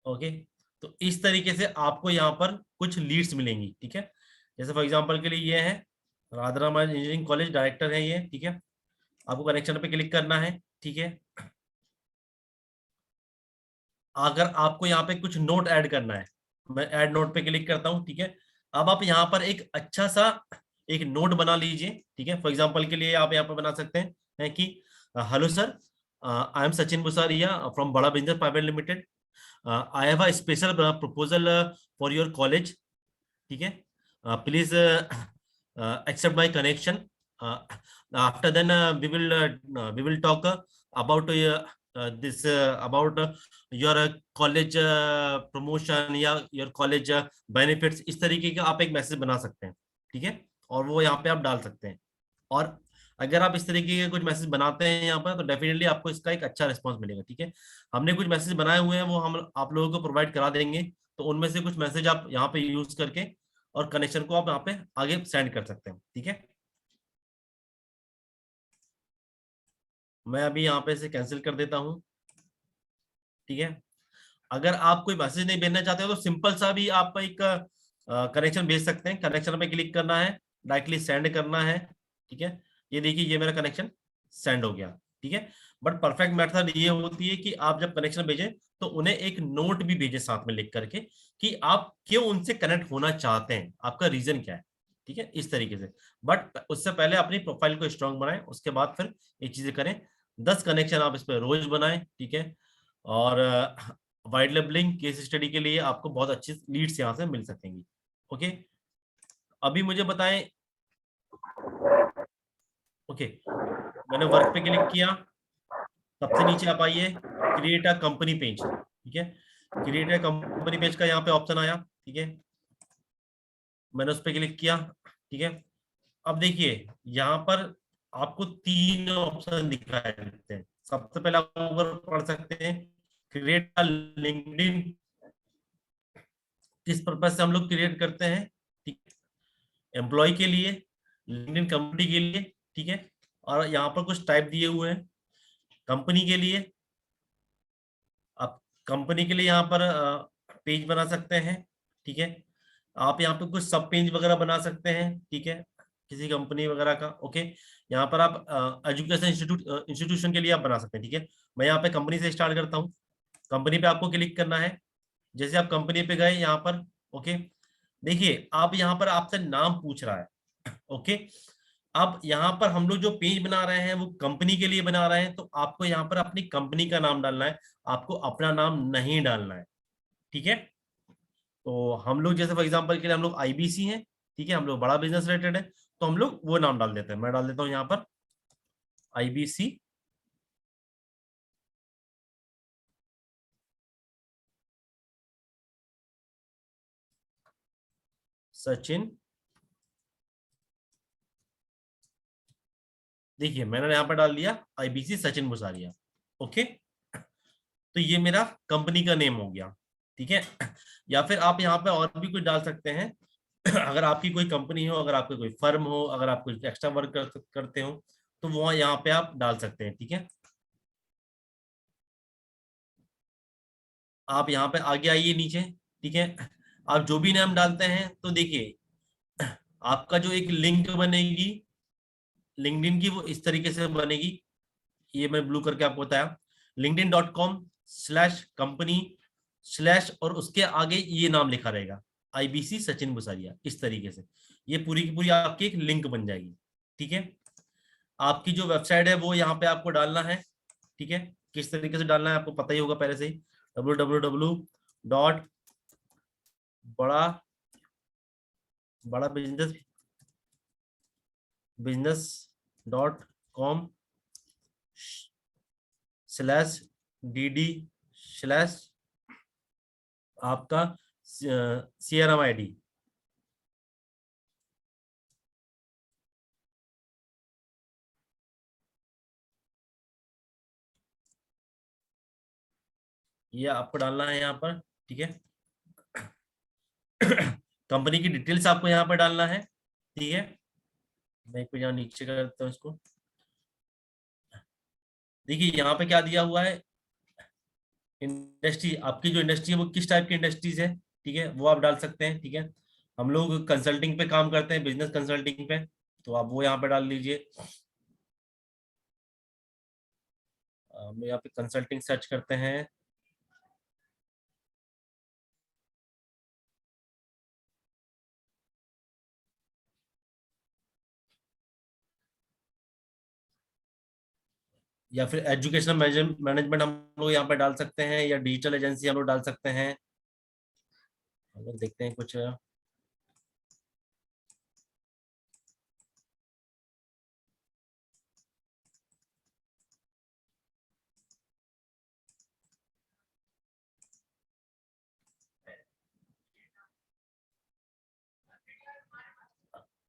ओके। तो इस तरीके से आपको यहाँ पर कुछ लीड्स मिलेंगी, ठीक है। जैसे फॉर एग्जांपल के लिए ये है राधा इंजीनियरिंग कॉलेज, डायरेक्टर है ये, ठीक है। आपको कनेक्शन पे क्लिक करना है, ठीक है। अगर आपको यहाँ पे कुछ नोट ऐड करना है, मैं ऐड नोट पे क्लिक करता हूँ, ठीक है। अब आप यहाँ पर एक अच्छा सा एक नोट बना लीजिए, ठीक है। फॉर एग्जांपल के लिए आप यहाँ पर बना सकते हैं कि hello sir, I am Sachin Busaria from Bada Business Private Limited. I have a special proposal for your college, ठीक है। Please accept my connection. After then we will talk about this about your college promotion या your college benefits। इस तरीके का आप एक message बना सकते हैं, ठीक है। और वो यहाँ पे आप डाल सकते हैं। और अगर आप इस तरीके के कुछ मैसेज बनाते हैं यहाँ पर तो डेफिनेटली आपको इसका एक अच्छा रिस्पांस मिलेगा, ठीक है। हमने कुछ मैसेज बनाए हुए हैं वो हम आप लोगों को प्रोवाइड करा देंगे, तो उनमें से कुछ मैसेज आप यहाँ पे यूज करके और कनेक्शन को आप यहाँ पे आगे सेंड कर सकते हैं, ठीक है। मैं अभी यहाँ पे इसे कैंसिल कर देता हूँ, ठीक है। अगर आप कोई मैसेज नहीं भेजना चाहते हो तो सिंपल सा भी आप एक कनेक्शन भेज सकते हैं। कनेक्शन पे क्लिक करना है, डायरेक्टली सेंड करना है, ठीक है। ये देखिए ये मेरा कनेक्शन सेंड हो गया, ठीक है। बट परफेक्ट मेथड ये होती है कि आप जब कनेक्शन भेजें तो उन्हें एक नोट भी भेजें साथ में लिख करके कि आप क्यों उनसे कनेक्ट होना चाहते हैं, आपका रीजन क्या है, ठीक है, इस तरीके से। बट उससे पहले अपनी प्रोफाइल को स्ट्रांग बनाएं, उसके बाद फिर ये चीजें करें। 10 कनेक्शन आप इस पर रोज बनाएं, ठीक है। और वाइड लेबलिंग केस स्टडी के लिए आपको बहुत अच्छी लीड्स यहाँ से मिल सकेंगी। ओके, अभी मुझे बताएं। ओके, मैंने वर्क पे क्लिक किया, सबसे नीचे आप आइए, क्रिएट अ कंपनी पेज, ठीक है। क्रिएट अ कंपनी पेज का यहाँ पे ऑप्शन आया, ठीक है। मैंने उस पर क्लिक किया, ठीक है। अब देखिए यहाँ पर आपको 3 ऑप्शन दिखाई देते हैं। सबसे पहले आप ऊपर पढ़ सकते हैं, क्रिएट अ लिंक्डइन। किस पर्पज से हम लोग क्रिएट करते हैं, ठीक है। एम्प्लॉय के लिए, लिंक्डइन कंपनी के लिए, ठीक है। और यहाँ पर कुछ टाइप दिए हुए हैं। कंपनी के लिए, आप कंपनी के लिए यहाँ पर पेज बना सकते हैं, ठीक है। आप यहाँ पे कुछ सब पेज वगैरह बना सकते हैं, ठीक है, किसी कंपनी वगैरह का। ओके, यहाँ पर आप एजुकेशन इंस्टीट्यूशन के लिए आप बना सकते हैं, ठीक है। मैं यहाँ पे कंपनी से स्टार्ट करता हूँ। कंपनी पे आपको क्लिक करना है। जैसे आप कंपनी पे गए यहाँ पर, ओके, देखिए आप यहाँ पर आपसे नाम पूछ रहा है। ओके, अब यहाँ पर हम लोग जो पेज बना रहे हैं वो कंपनी के लिए बना रहे हैं, तो आपको यहाँ पर अपनी कंपनी का नाम डालना है, आपको अपना नाम नहीं डालना है, ठीक है। तो हम लोग जैसे फॉर एग्जांपल के लिए हम लोग आईबीसी हैं, ठीक है, हम लोग बड़ा बिजनेस रिलेटेड है, तो हम लोग वो नाम डाल देते हैं। मैं डाल देता हूँ यहाँ पर आईबीसी सचिन। देखिए मैंने यहाँ पर डाल दिया आईबीसी सचिन मुसारिया। ओके, तो ये मेरा कंपनी का नेम हो गया, ठीक है। या फिर आप यहाँ पे और भी कुछ डाल सकते हैं। अगर आपकी कोई कंपनी हो, अगर आपकी कोई फर्म हो, अगर आप कुछ एक्स्ट्रा वर्क करते हो, तो वो यहाँ पे आप डाल सकते हैं, ठीक है। आप यहाँ पे आगे आइए नीचे, ठीक है। आप जो भी नाम डालते हैं, तो देखिए आपका जो एक लिंक बनेगी लिंक्डइन की, वो इस तरीके से बनेगी। ये मैं ब्लू करके आपको बताया, linkedin.com/company/ और उसके आगे ये नाम लिखा रहेगा, आईबीसी सचिन बुसारिया, इस तरीके से ये पूरी की पूरी आपकी एक लिंक बन जाएगी, ठीक है। आपकी जो वेबसाइट है वो यहाँ पे आपको डालना है, ठीक है। किस तरीके से डालना है आपको पता ही होगा पहले से ही, www डॉट बड़ा बड़ा बिजनेस बिजनेस .com /dd/ आपका CRM ID। ये आपको डालना है यहाँ पर, ठीक है। कंपनी की डिटेल्स आपको यहाँ पर डालना है, ठीक है। मैं एक यहाँ नीचे करता हूँ इसको। देखिए यहाँ पे क्या दिया हुआ है, इंडस्ट्री, आपकी जो इंडस्ट्री है वो किस टाइप की इंडस्ट्रीज है, ठीक है, वो आप डाल सकते हैं, ठीक है। हम लोग कंसल्टिंग पे काम करते हैं, बिजनेस कंसल्टिंग पे, तो आप वो यहाँ पे डाल लीजिए। हम यहाँ पे कंसल्टिंग सर्च करते हैं। या फिर एजुकेशनल मैनेजमेंट हम लोग यहाँ पे डाल सकते हैं, या डिजिटल एजेंसी हम लोग डाल सकते हैं। हम लोग देखते हैं कुछ,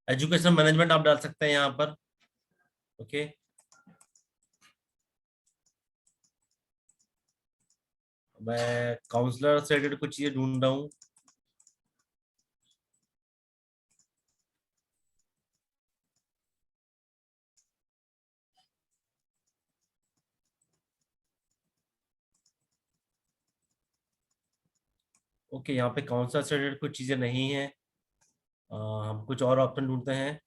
एजुकेशन मैनेजमेंट आप डाल सकते हैं यहाँ पर। ओके, मैं काउंसलर से रिलेटेड कुछ चीजें ढूंढ रहा हूँ। ओके, यहाँ पे काउंसलर से रिलेटेड कुछ चीजें नहीं है। हम कुछ और ऑप्शन ढूंढते हैं।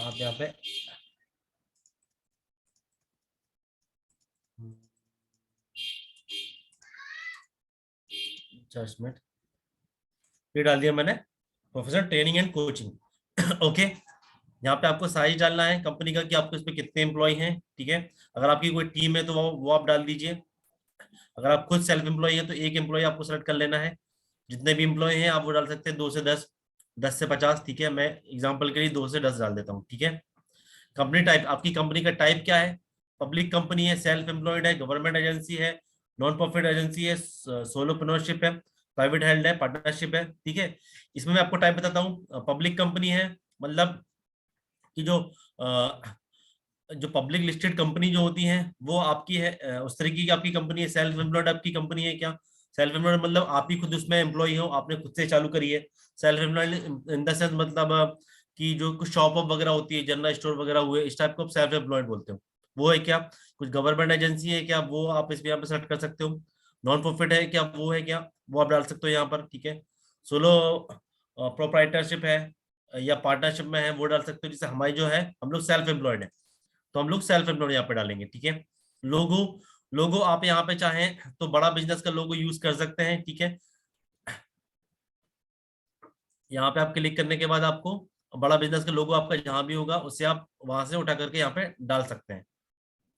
आप यहाँ पे जस्ट मिनट, ये डाल दिया मैंने, professional training and coaching. Okay, यहाँ पे आपको साइज डालना है कंपनी का कि आपको इस पे कितने एम्प्लॉय हैं, ठीक है। अगर आपकी कोई टीम है तो वो आप डाल दीजिए। अगर आप खुद सेल्फ एम्प्लॉय है तो एक एम्प्लॉय आपको सेलेक्ट कर लेना है। जितने भी एम्प्लॉय हैं आप वो डाल सकते हैं, 2 से 10, 10 से 50, ठीक है। मैं एग्जाम्पल के लिए 2 से 10 डाल देता हूँ, ठीक है। कंपनी टाइप, आपकी कंपनी का टाइप क्या है? पब्लिक कंपनी है, सेल्फ एम्प्लॉयड है, गवर्नमेंट एजेंसी है, नॉन प्रॉफिट एजेंसी है, सोलोप्रेन्योरशिप है, प्राइवेट हेल्ड है, पार्टनरशिप है, ठीक है। इसमें मैं आपको टाइप बताता हूँ। पब्लिक कंपनी है मतलब कि जो पब्लिक लिस्टेड कंपनी जो होती है वो आपकी है, उस तरीके की आपकी कंपनी है। सेल्फ एम्प्लॉयड आपकी कंपनी है क्या? सेल्फ एम्प्लॉयड मतलब आप ही खुद उसमें एम्प्लॉय हो, आपने खुद से चालू करी है। Self employed in the sense मतलब कि जो कुछ शॉप अप वगैरह होती है, जनरल स्टोर वगैरह हुए, इस टाइप को आप सेल्फ एम्प्लॉयड बोलते हो, वो है क्या? कुछ गवर्नमेंट एजेंसी है क्या, वो आप इस यहाँ पे सेलेक्ट कर सकते हो। नॉन प्रॉफिट है क्या, वो है क्या, वो आप डाल सकते हो यहाँ पर, ठीक है। सोलो प्रोप्राइटरशिप है या पार्टनरशिप में है, वो डाल सकते हो। जैसे हमारी जो है, हम लोग सेल्फ एम्प्लॉयड है तो हम लोग सेल्फ एम्प्लॉयड यहाँ पे डालेंगे, ठीक है। लोगो, लोगो आप यहाँ पे चाहें तो बड़ा बिजनेस का लोगो यूज कर सकते हैं, ठीक है। यहाँ पे आप क्लिक करने के बाद आपको बड़ा बिजनेस का लोगो आपका जहां भी होगा उससे आप वहां से उठा करके यहाँ पे डाल सकते हैं,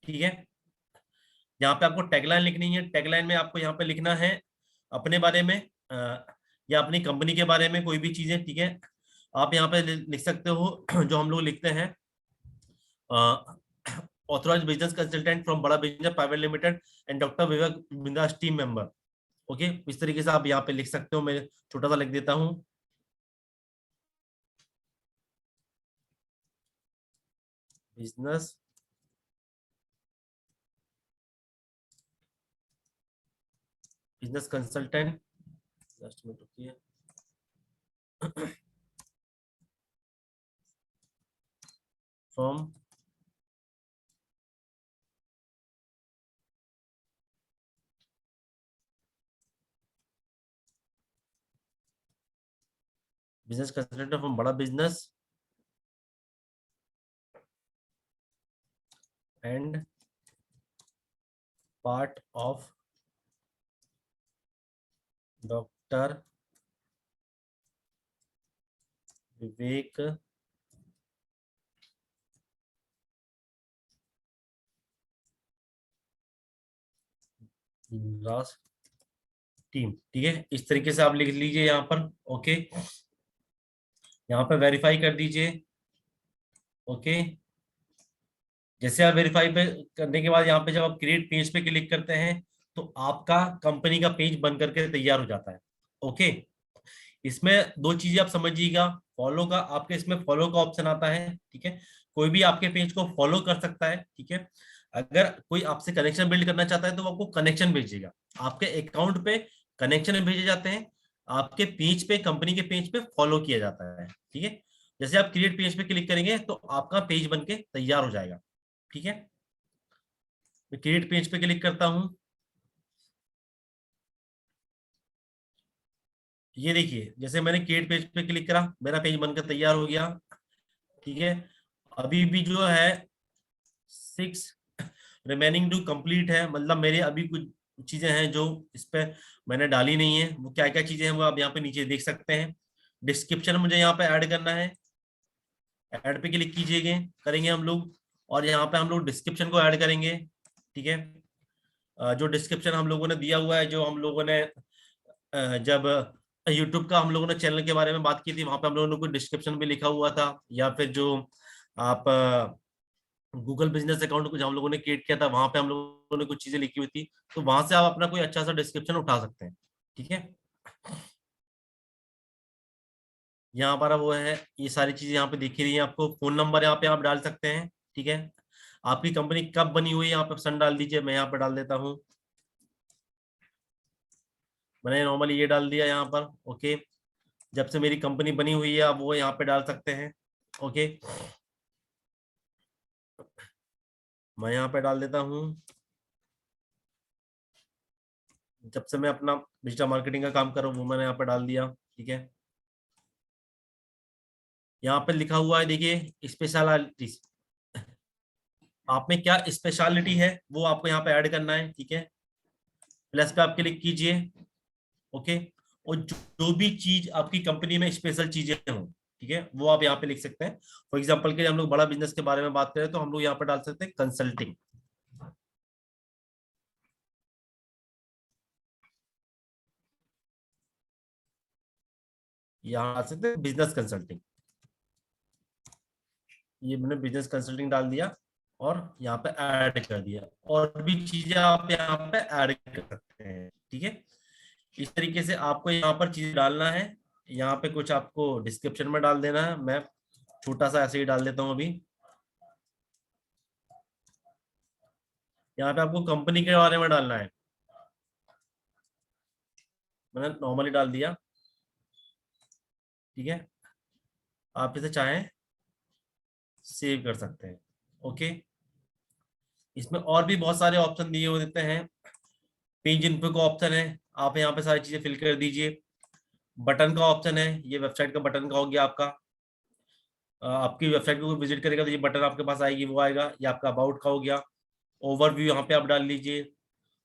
ठीक है। यहाँ पे आपको टैगलाइन लिखनी है। टैगलाइन में आपको यहाँ पे लिखना है अपने बारे में या अपनी कंपनी के बारे में कोई भी चीजें, ठीक है। आप यहाँ पे लिख सकते हो जो हम लोग लिखते हैं, authorised business consultant from Bada Business Private Limited and doctor Vivek Bindass team member. Okay, इस तरीके से आप यहाँ पे लिख सकते हो। मैं छोटा सा लिख देता हूँ, business business consultant, just minute रुकिए, from business consultant from Bada Business and part of doctor Vivek Bindass team, ठीक है। इस तरीके से आप लिख लीजिए यहाँ पर। ओके, यहाँ पे वेरीफाई कर दीजिए। ओके, जैसे आप वेरीफाई पे करने के बाद यहाँ पे जब आप क्रिएट पेज पे क्लिक करते हैं तो आपका कंपनी का पेज बन करके तैयार हो जाता है। ओके, इसमें दो चीजें आप समझिएगा। फॉलो का, आपके इसमें फॉलो का ऑप्शन आता है, ठीक है। कोई भी आपके पेज को फॉलो कर सकता है, ठीक है। अगर कोई आपसे कनेक्शन बिल्ड करना चाहता है तो वो आपको कनेक्शन भेजेगा, आपके अकाउंट पे कनेक्शन भेजे जाते हैं, आपके पेज पे, कंपनी के पेज पे फॉलो किया जाता है, ठीक है। जैसे आप क्रिएट पेज पे क्लिक करेंगे तो आपका पेज बन के तैयार हो जाएगा, ठीक है। मैं क्रिएट पेज पे क्लिक करता हूं, ये देखिए जैसे मैंने क्रिएट पेज पे क्लिक करा मेरा पेज बनकर तैयार हो गया, ठीक है। अभी भी जो है 6 रिमेनिंग टू कंप्लीट है, मतलब मेरे अभी कुछ चीजें हैं जो इस पे मैंने डाली नहीं है। वो क्या क्या चीजें हैं वो आप यहाँ पे नीचे देख सकते हैं। डिस्क्रिप्शन मुझे यहाँ पे ऐड करना है, ऐड पे क्लिक कीजिएगा, करेंगे हम लोग, और यहाँ पे हम लोग डिस्क्रिप्शन को ऐड करेंगे, ठीक है। जो डिस्क्रिप्शन हम लोगों ने दिया हुआ है, जो हम लोगों ने जब यूट्यूब का हम लोगों ने चैनल के बारे में बात की थी वहां पे हम लोगों ने कुछ डिस्क्रिप्शन भी लिखा हुआ था, या फिर जो आप गूगल बिजनेस अकाउंट कुछ हम लोगों ने क्रिएट किया था वहां पे हम लोगों ने कुछ चीजें लिखी हुई थी, तो वहां से आप अपना कोई अच्छा सा डिस्क्रिप्शन उठा सकते हैं, ठीक है। यहाँ पर वो है, ये सारी चीजें यहाँ पे दिख रही है आपको। फोन नंबर यहाँ पे आप डाल सकते हैं, ठीक है। आपकी कंपनी कब बनी हुई है यहाँ पे सन डाल दीजिए, मैं यहाँ पे डाल देता हूँ, मैंने नॉर्मली ये डाल दिया यहाँ पर। ओके, जब से मेरी कंपनी बनी हुई है आप वो यहाँ पे डाल सकते हैं। ओके, मैं यहाँ पे डाल देता हूँ जब से मैं अपना डिजिटल मार्केटिंग का काम कर रहा हूँ, वो मैंने यहाँ पे डाल दिया, ठीक है। यहाँ पे लिखा हुआ है देखिए स्पेशलिटीज, आप में क्या स्पेशलिटी है वो आपको यहाँ पे ऐड करना है, ठीक है। प्लस पे आप क्लिक कीजिए, ओके। और जो भी चीज आपकी कंपनी में स्पेशल चीजें हो, ठीक है, वो आप यहाँ पे लिख सकते हैं। फॉर एग्जांपल के लिए हम लोग बड़ा बिजनेस के बारे में बात करें तो हम लोग यहाँ पे डाल सकते हैं कंसल्टिंग, यहाँ डाल सकते हैं बिजनेस कंसल्टिंग। ये मैंने बिजनेस कंसल्टिंग डाल दिया और यहाँ पे ऐड कर दिया, और भी चीजें आप यहाँ पे ऐड कर सकते हैं, ठीक है। इस तरीके से आपको यहाँ पर चीज डालना है। यहाँ पे कुछ आपको डिस्क्रिप्शन में डाल देना है, मैं छोटा सा ऐसे ही डाल देता हूँ अभी। यहाँ पे आपको कंपनी के बारे में डालना है, मैंने नॉर्मली डाल दिया, ठीक है। आप इसे चाहें सेव कर सकते हैं, ओके। इसमें और भी बहुत सारे ऑप्शन दिए हुए देते हैं। पेज इन्फो का ऑप्शन है, आप यहाँ पे सारी चीजें फिल कर दीजिए। बटन का ऑप्शन है, ये वेबसाइट का बटन का हो गया आपका। आपकी वेबसाइट को विजिट करेगा तो ये बटन आपके पास आएगी, वो आएगा। ये आपका अबाउट का हो गया। ओवरव्यू यहाँ पे आप डाल लीजिए।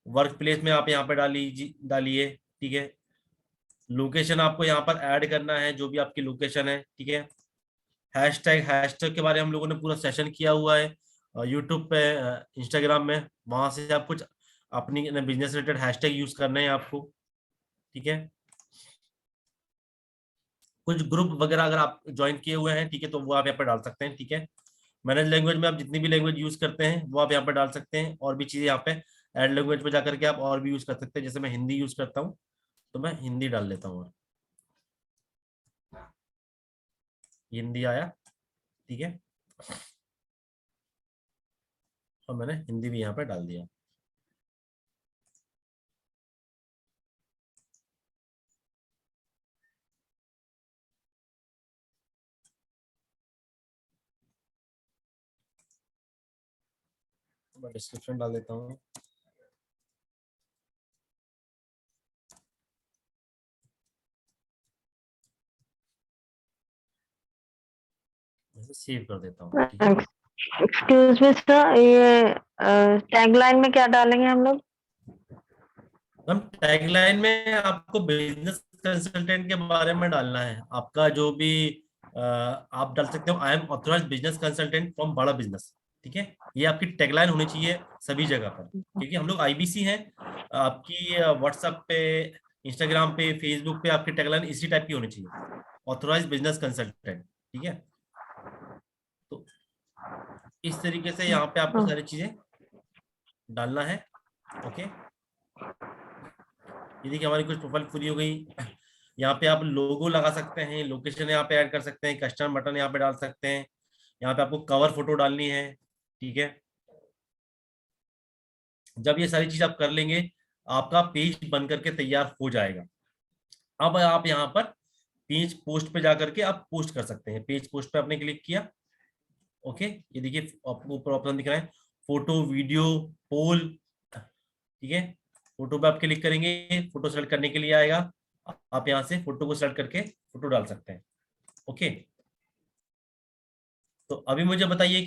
वर्क प्लेस में आप यहाँ पे डालिए, ठीक है। लोकेशन आपको यहाँ पर ऐड करना है, जो भी आपकी लोकेशन है, ठीक है। हैशटैग के बारे में हम लोगों ने पूरा सेशन किया हुआ है यूट्यूब पे, इंस्टाग्राम में। वहां से आप कुछ अपनी बिजनेस रिलेटेड हैशटैग यूज करने हैं आपको, ठीक है। कुछ ग्रुप वगैरह अगर आप ज्वाइन किए हुए हैं, ठीक है, तो वो आप यहाँ पर डाल सकते हैं, ठीक है। मैनेज लैंग्वेज में आप जितनी भी लैंग्वेज यूज करते हैं वो आप यहाँ पे डाल सकते हैं। और भी चीजें यहाँ पे ऐड लैंग्वेज पे जाकर के आप और भी यूज कर सकते हैं। जैसे मैं हिंदी यूज करता हूँ तो मैं हिंदी डाल लेता हूँ, हिंदी आया, ठीक है। और मैंने हिंदी भी यहाँ पे डाल दिया। मैं डिस्क्रिप्शन डाल देता हूँ। सेव कर देता हूँ, ठीक है। एक्सक्यूज मी सर, ये टैगलाइन में क्या डालेंगे हम लोग? हम टैगलाइन में आपको बिजनेस कंसल्टेंट के बारे में डालना है। आपका जो भी आप डाल सकते हो, I am authorised business consultant from Bada business, ठीक है। ये आपकी टैगलाइन होनी चाहिए सभी जगह पर, क्योंकि हम लोग आईबीसी हैं। आपकी व्हाट्सएप पे, इंस्टाग्राम पे, फेसबुक पे आपकी टैगलाइन इसी टाइप की होनी चाहिए, ऑथराइज्ड बिजनेस कंसल्टेंट, ठीक है। तो इस तरीके से यहाँ पे आपको सारी चीजें डालना है, ओके। ये देखिए हमारी कुछ प्रोफाइल पूरी हो गई। यहाँ पे आप लोगो लगा सकते हैं, लोकेशन यहाँ पे ऐड कर सकते हैं, कस्टमर बटन यहाँ पे डाल सकते हैं। यहाँ पे आपको कवर फोटो डालनी है, ठीक है। जब ये सारी चीज आप कर लेंगे, आपका पेज बन करके तैयार हो जाएगा। अब आप यहाँ पर पेज पोस्ट पे जाकर के आप पोस्ट कर सकते हैं। पेज पोस्ट पे आपने क्लिक किया, ओके। ये देखिए आपको ऊपर ऑप्शन दिख रहा है, फोटो, वीडियो, पोल, ठीक है। फोटो पे आप क्लिक करेंगे, फोटो सेलेक्ट करने के लिए आएगा। आप यहाँ से फोटो को सेलेक्ट करके फोटो डाल सकते हैं, ओके। तो अभी मुझे बताइए